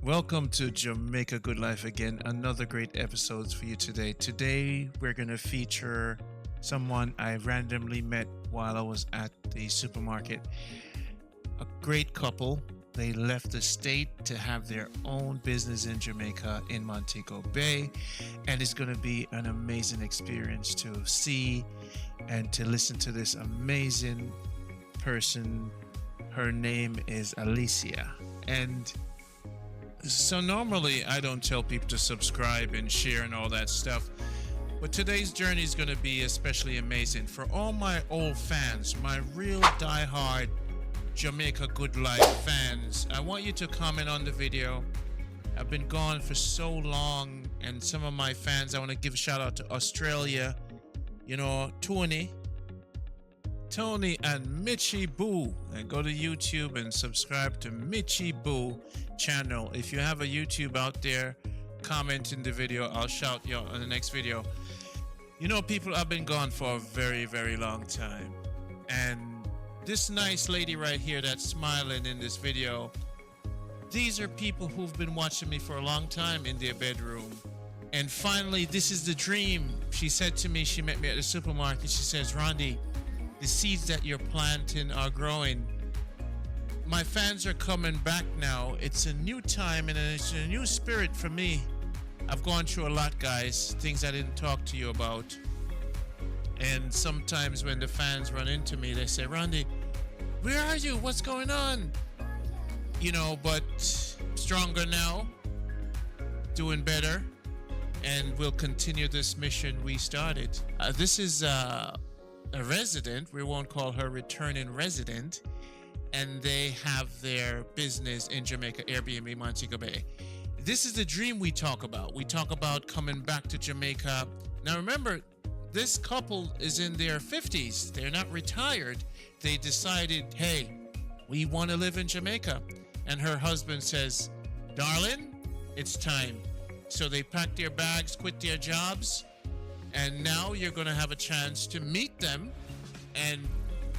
Welcome to Jamaica Good Life again. Another great episodes for you today. Today we're going to feature someone I randomly met while I was at the supermarket. A great couple. They left the state to have their own business in Jamaica in Montego Bay, and it's going to be an amazing experience to see and to listen to this amazing person. Her name is Alicia, and so normally I don't tell people to subscribe and share and all that stuff, but today's journey is going to be especially amazing for all my old fans, my real diehard Jamaica Good Life fans. I want you to comment on the video. I've been gone for so long, and some of my fans, I want to give a shout out to Australia, Tony and Mitchie Boo, and go to YouTube and subscribe to Mitchie Boo channel. If you have a YouTube out there, comment in the video. I'll shout you out on the next video. People, I've been gone for a very, very long time, and this nice lady right here that's smiling in this video, these are people who've been watching me for a long time in their bedroom, and finally this is the dream. She said to me, she met me at the supermarket, she says, "Randy, the seeds that you're planting are growing. My fans are coming back now. It's a new time and it's a new spirit for me. I've gone through a lot, guys, things I didn't talk to you about. And sometimes when the fans run into me, they say, Randy, where are you? What's going on? But stronger now, doing better, and we'll continue this mission we started. This is a resident, we won't call her returning resident, and they have their business in Jamaica, Airbnb, Montego Bay. This is the dream we talk about. We talk about coming back to Jamaica. Now remember, this couple is in their 50s. They're not retired. They decided, hey, we want to live in Jamaica. And her husband says, darling, it's time. So they packed their bags, quit their jobs, and now you're going to have a chance to meet them and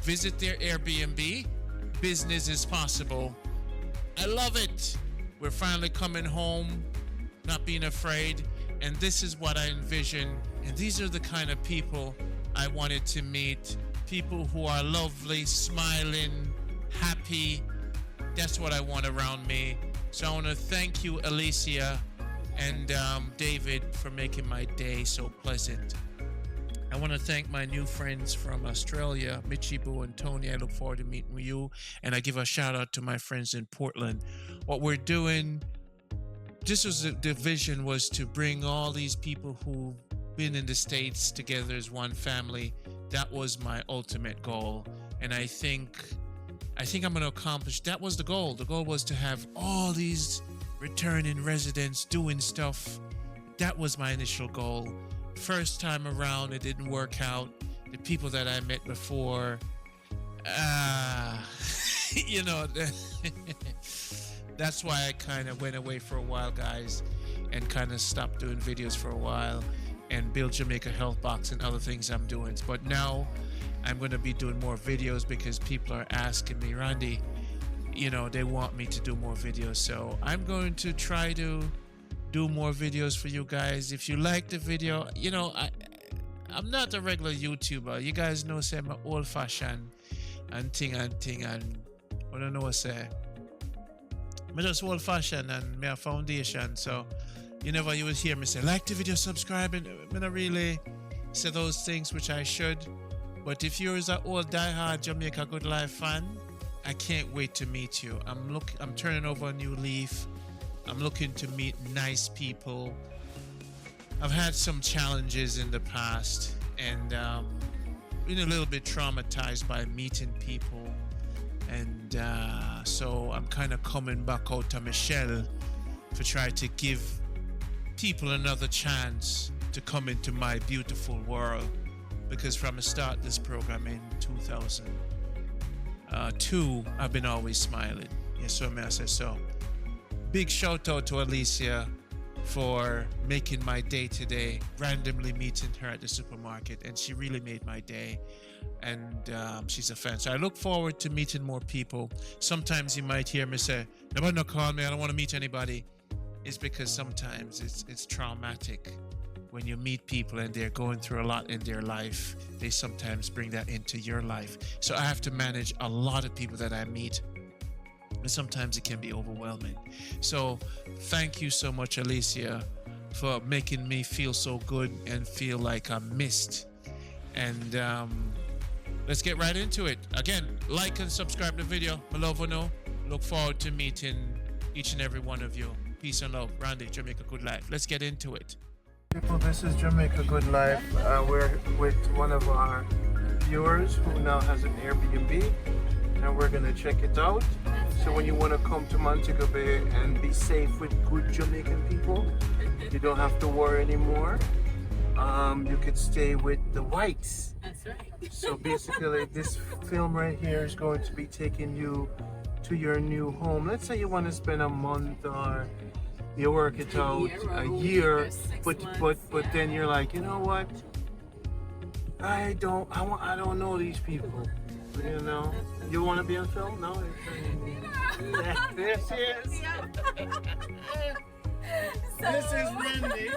visit their Airbnb. Business is possible. I love it. We're finally coming home, not being afraid. And this is what I envision. And these are the kind of people I wanted to meet. People who are lovely, smiling, happy. That's what I want around me. So I want to thank you, Alicia and David, for making my day so pleasant. I want to thank my new friends from Australia, Mitchie Boo and Tony. I look forward to meeting with you. And I give a shout out to my friends in Portland. What we're doing, the vision was to bring all these people who've been in the States together as one family. That was my ultimate goal. And I think I'm going to accomplish. That was the goal. The goal was to have all these returning residents doing stuff. That was my initial goal. First time around, it didn't work out. The people that I met before, that's why I kind of went away for a while, guys, and kind of stopped doing videos for a while and build Jamaica Health Box and other things I'm doing. But now I'm going to be doing more videos because people are asking me, Randy, they want me to do more videos. So I'm going to try to do more videos for you guys. If you like the video, I'm not a regular YouTuber. You guys know, say I'm old-fashioned and thing, and I don't know what to say. I'm just old-fashioned and me a foundation. So you will hear me say, like the video, subscribe, and I don't really say those things, which I should. But if you're an old diehard Jamaica Good Life fan, I can't wait to meet you. I'm turning over a new leaf. I'm looking to meet nice people. I've had some challenges in the past, and been a little bit traumatized by meeting people, and so I'm kind of coming back out to Michelle to try to give people another chance to come into my beautiful world, because from the start this program in 2002, I've been always smiling. Yes, so may I say so. Big shout out to Alicia for making my day today, randomly meeting her at the supermarket, and she really made my day. And she's a fan. So I look forward to meeting more people. Sometimes you might hear me say, nobody no call me, I don't want to meet anybody. It's because sometimes it's traumatic. When you meet people and they're going through a lot in their life, they sometimes bring that into your life. So I have to manage a lot of people that I meet. And sometimes it can be overwhelming. So thank you so much, Alicia, for making me feel so good and feel like I'm missed. And let's get right into it. Again, like and subscribe to the video. Malovono. Look forward to meeting each and every one of you. Peace and love. Randy, Jamaica Good Life. Let's get into it. People, this is Jamaica Good Life. We're with one of our viewers who now has an Airbnb, and we're gonna check it out. So when you want to come to Montego Bay and be safe with good Jamaican people, you don't have to worry anymore. You could stay with the whites. That's right. So basically, this film right here is going to be taking you to your new home. Let's say you want to spend a month or you work it out a year, but then you're like, you know what? I don't know these people. You know, you want to be on film? No. This is. This is Randy.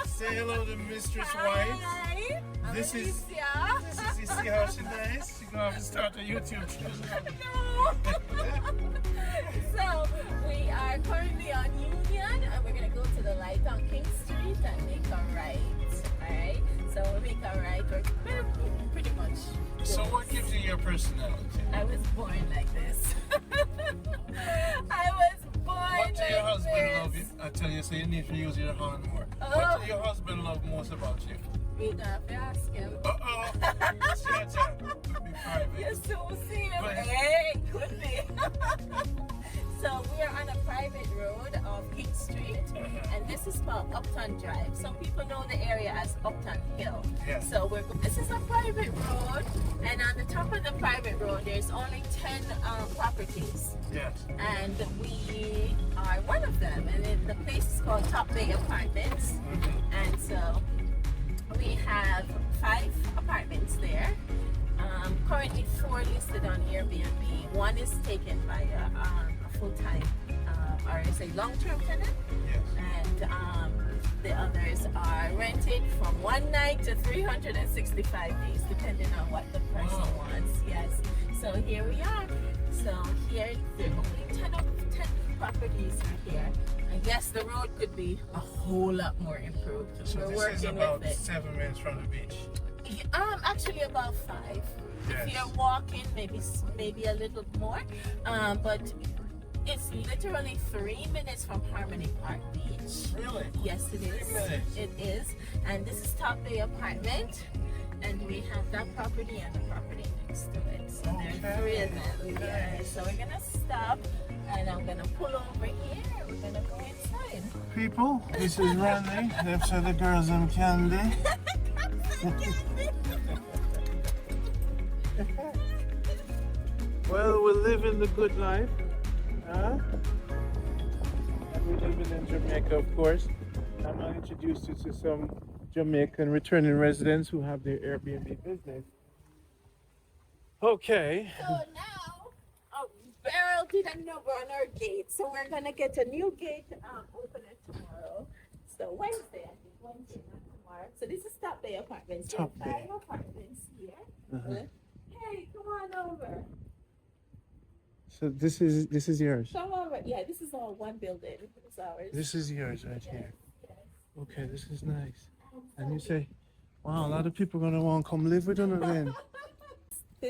Say hello to Mistress White. Hi. This is you see how she's nice? She's gonna have to start a YouTube channel. No. So we are currently on Union, and we're gonna go to the light on King Street and make a right. Alright? So we'll make a right. We're pretty much. So what gives you your personality? I was born like this. I was born What do your like husband this. love you? I tell you, so you need to use your hand more. Oh. What do your husband love most about you? We don't have to ask him. Uh-oh. It's your turn. Be private. You so see him. But- Hey, could be. So we are on a private road of King Street, and this is called Upton Drive. Some people know the area as Upton Hill. Yes. So this is a private road, and on the top of the private road, there's only 10 properties. Yes. And we are one of them, and the place is called Top Bay Apartments. And so we have 5 apartments there. Currently 4 listed on Airbnb. One is taken by a full-time or is a long-term tenant. Yes. And the others are rented from 1 night to 365 days, depending on what the person wants. Yes. So here we are. So here, there are only 10 properties are here. I guess the road could be a whole lot more improved. So We're this working is about with it. 7 minutes from the beach. Actually about 5. Yes. If you're walking, maybe a little more. But it's literally 3 minutes from Harmony Park Beach. Really? Yes, it is. 3 minutes? It is. And this is Top Bay Apartment. And we have that property and the property next to it. So there are 3 of them. Yeah. So we're gonna stop, and I'm gonna pull over here. We're gonna go inside. People, this is Randy. That's the girls and candy. Well, we're living the good life. Huh? And we're living in Jamaica, of course. I'm going to introduce you to some Jamaican returning residents who have their Airbnb business. Okay. So now, Beryl did a number on our gate, so we're gonna get a new gate opener tomorrow. So Wednesday, I think Wednesday, not tomorrow. So this is Top Bay Apartments. Top There are Bay. 5 apartments here. Hey, come on over. So this is yours. Come over. Yeah, this is all one building. It's ours. This is yours right here. Yes. Okay, this is nice. And you say, wow, a lot of people are gonna want to come live with us then.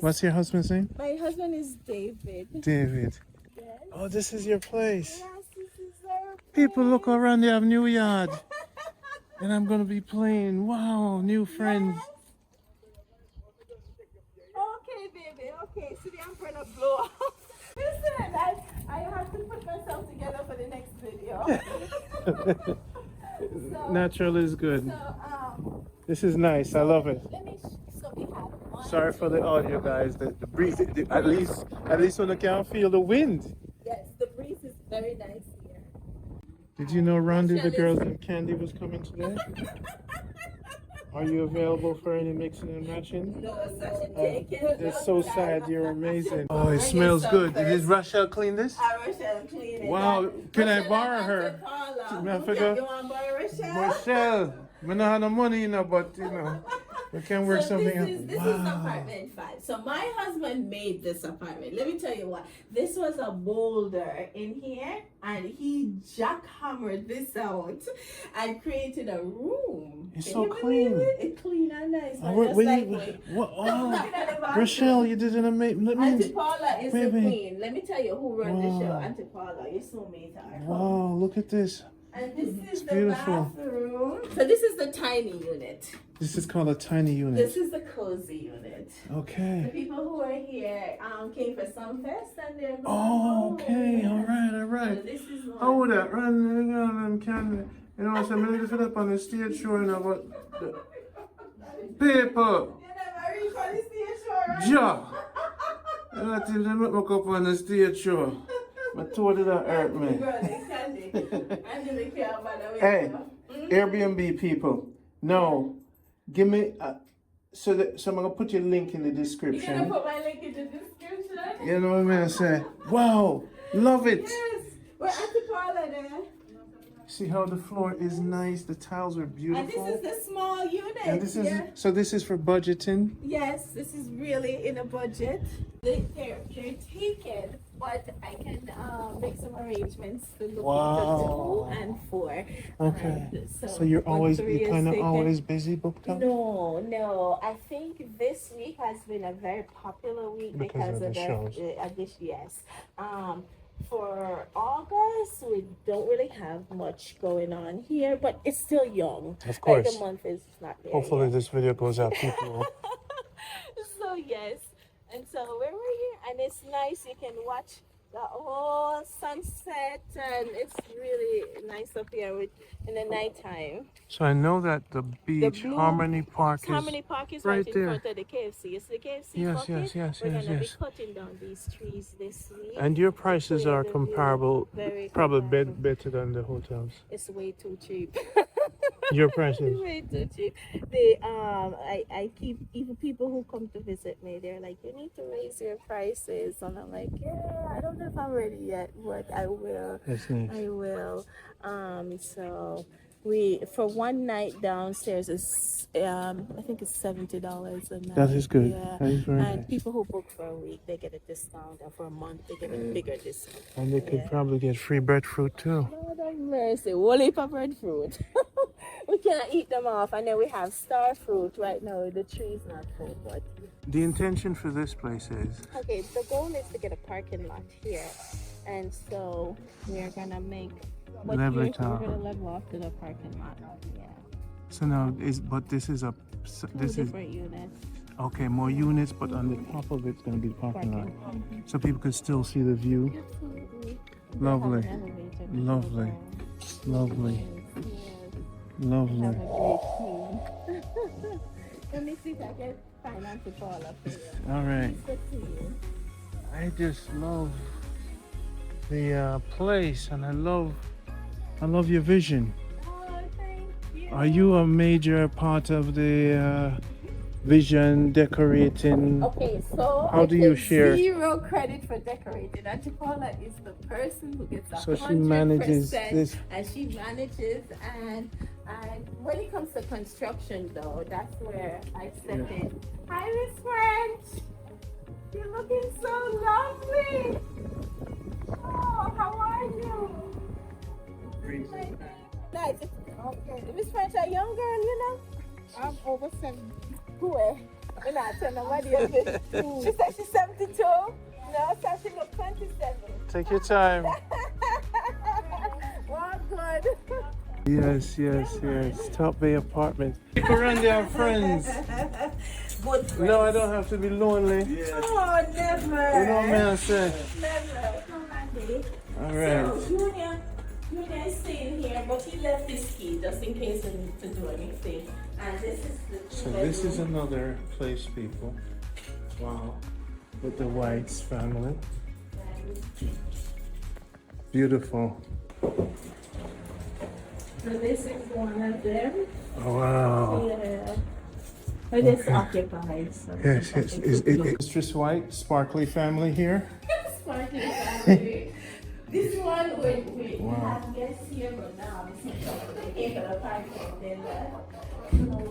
What's your husband's name? My husband is David. David. Yes. Oh, this is your place. Yes, this is our People look around, they have new yard. And I'm gonna be playing. Wow, new friends. Okay, baby. Okay, so I'm gonna blow off. Listen, I have to put myself together for the next video. Natural is good. So, This is nice. I love it. let me. So we have one. Sorry for the audio, guys. The breeze. At least when I can feel the wind. Yes, the breeze is very nice here. Did you know Randy, the girl named Candy, was coming today? Are you available for any mixing and matching? No, Sasha, It's so sad. You're amazing. Oh, it smells good. Did Rochelle clean this? Rochelle clean it. Wow. Can I Rochelle borrow and her? Auntie Paula. I forgot. You want to borrow Rochelle? Rochelle, I don't have no money, you know, but you know, we can work something out. This is apartment 5. So my husband made this apartment. Let me tell you what. This was a boulder in here, and he jackhammered this out and created a room. It's Can so you clean. believe it? It's clean and nice. Rochelle, you did an amazing. Auntie Paula is the wait. queen. Let me tell you who runs the show. Auntie Paula, your soulmate are. Wow, look at this. And this is the beautiful. bathroom. So this is the tiny unit. This is called a tiny unit. This is the cozy unit. The Okay. people who are here came for Sumfest and they're going Oh, okay. All So right. this is one. How would that run? Can you know? So I'm lift it up on the stage show, you know, but paper. You never reach on the stage show, right? Ja. And I think they make me up on the stage show. My toe did that hurt me. Hey, Airbnb people. No, give me. So I'm gonna put your link in the You're description. gonna put my link in the description? You know what I'm gonna say? Wow, love it. Yes. We're at the parlor there. See how the floor is nice. The tiles are And beautiful. this is the small unit. And this is yeah. so. This is for budgeting. Yes, this is really in a budget. They're taken, but I can make some arrangements to look Wow. into 2 and 4. Okay. And So you're when 3 is kind of taken- always busy booked up. No. I think this week has been a very popular week Because of the shows. Yes. For August, we don't really have much going on here, but it's still young. Of course. Like the month is not there Hopefully yet. this video goes out. People. So yes, and so when we're here, and it's nice, you can watch the whole sunset, and it's really nice up here in the nighttime. So I know that the beach, blue- Harmony Park is. Harmony Park is right right in there. front of the KFC. You see the KFC? Yes, bucket? yes, We're yes, gonna yes. be cutting down these trees this week. And your prices Clear are the view. comparable, Very probably comparable. better than the hotels. It's way too cheap. Your It's prices. way too cheap. They I keep, even people who come to visit me, they're like, you need to raise your prices, and I'm like, yeah, I don't know if I'm ready yet, but I will. That's nice. I will. So we, for one night downstairs is I think it's $70 a night. That is good. Yeah. That is very And nice. people who book for a week, they get a discount, and for a month they get a bigger discount. And they could Yeah. probably get free breadfruit too. Lord have mercy, whole heap of breadfruit. We can't eat them off, and then we have star fruit right now. The tree's not full, but The intention for this place is. okay. The goal is to get a parking lot here, and so we're gonna make. But Level here, it out. we're gonna level off to the parking lot. Yeah, So now but this is a. This is different units. okay. More units, but on the top of it's gonna be the parking lot, so people could still see the view. Absolutely. Lovely. Have an elevator to Lovely. go down. Lovely. Yes, Lovely. have a great team. Let me see if I can find Auntie Paula for you. All right. Good to you. I just love the place, and I love your vision. Oh, thank you. Are you a major part of the vision decorating? Okay, so How I do you take share? 0 credit for decorating. Auntie Paula is the person who gets 100%. So she manages this. And she manages, and when it comes to construction, though, that's where I step in. Hi, Miss French. You're looking so lovely. Oh, how are you? Nice. Okay. Miss French, a young girl, you know? I'm over 70. Who is? We're not telling nobody else. She said she's 72. No, so she looks 27. Take your time. Well, good. Yes. Top Bay Apartment. People around there are friends. Good friends. No, I don't have to be lonely. Oh, never. You know what I'm saying? Never. Come on, baby. All right. So, Junior is staying here, but he left his key just in case we need to do anything. And this is the So this is another place, people. Wow. With the Whites family. Beautiful. So this is one of them. Oh, wow. Yeah. But it's occupied. So Yes, yes. Is Mistress White, sparkly family here? Sparkly family. This one, we Wow. have guests here, but now it's in the apartment.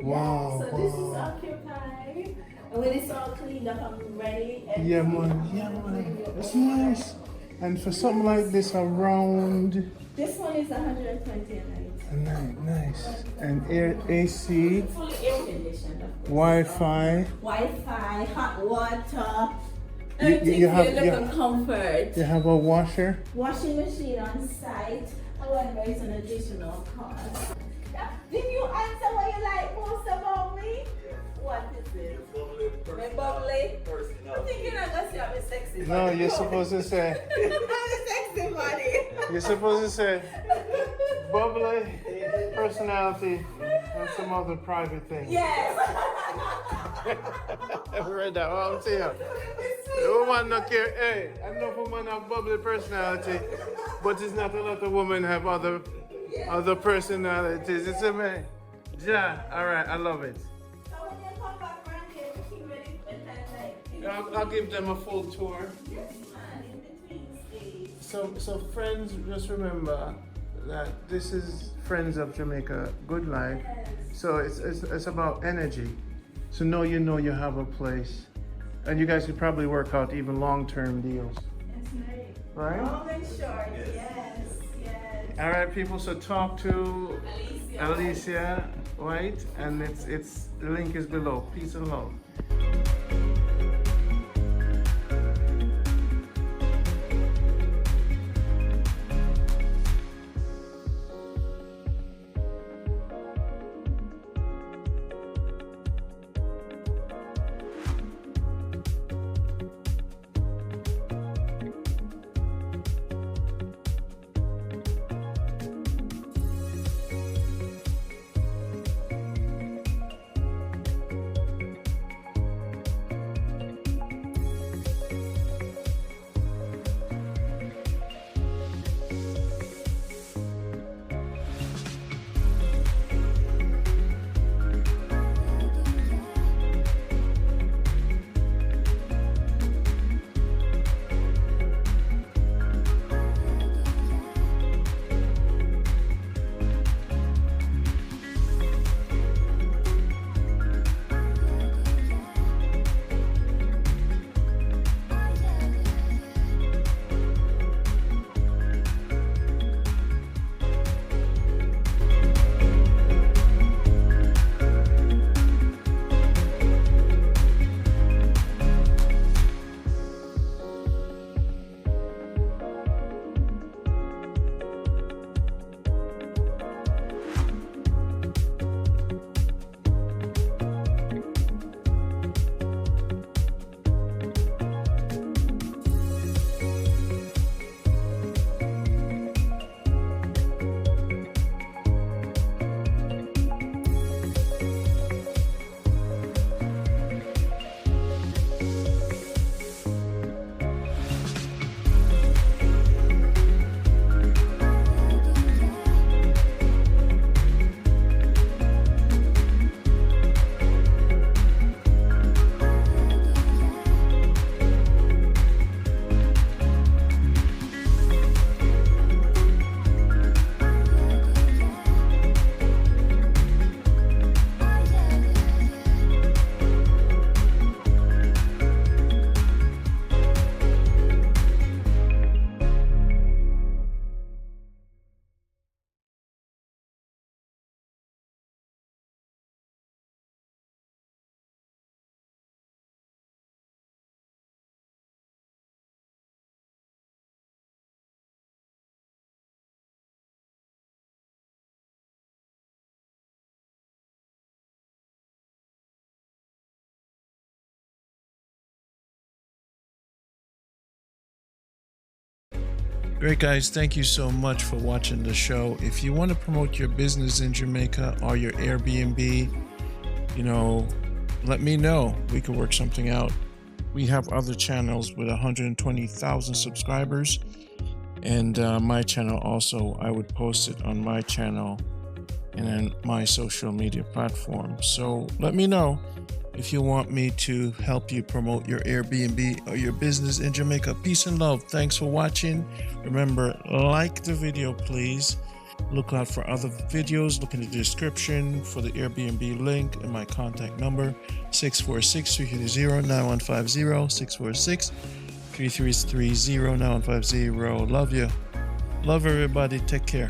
Wow, So this is wow. occupied. And when it's all cleaned up, I'm ready. And Yeah, man. That's nice. And for something like this around, this one is 120 a night. nice. And AC, Fully air conditioned, of course. Wi-Fi. Wi-Fi, hot water. You Everything have- for your comfort. You have a washer. Washing machine on site. However, it's an additional cost. Did you answer what you like most about me? What is it? My bubbly. I'm thinking I'm gonna say I'm a sexy body. No, you're supposed to say. I'm a sexy body. You're supposed to say bubbly, personality, and some other private things. Yes. I read that one to you. The woman not care. Hey, I know women have bubbly personality, but it's not a lot of women have other personalities. It's a man. Yeah, all right, I love it. So when you come back around here, keep ready for that night. I'll give them a full tour. Yes, man, in between stays. So friends, just remember that this is Friends of Jamaica Good Life. So it's about energy. So know you have a place, and you guys could probably work out even long-term deals, That's right. right? Long and short, yes, yes. All right, people. So talk to Alicia. Alicia White, and it's the link is below. Peace and love. Great, guys. Thank you so much for watching the show. If you want to promote your business in Jamaica or your Airbnb, let me know. We could work something out. We have other channels with 120,000 subscribers. And my channel also, I would post it on my channel and in my social media platforms. So let me know if you want me to help you promote your Airbnb or your business in Jamaica. Peace and love. Thanks for watching. Remember, like the video, please. Look out for other videos. Look in the description for the Airbnb link and my contact number, 646-330-9150, 646-330-9150. Love you. Love everybody. Take care.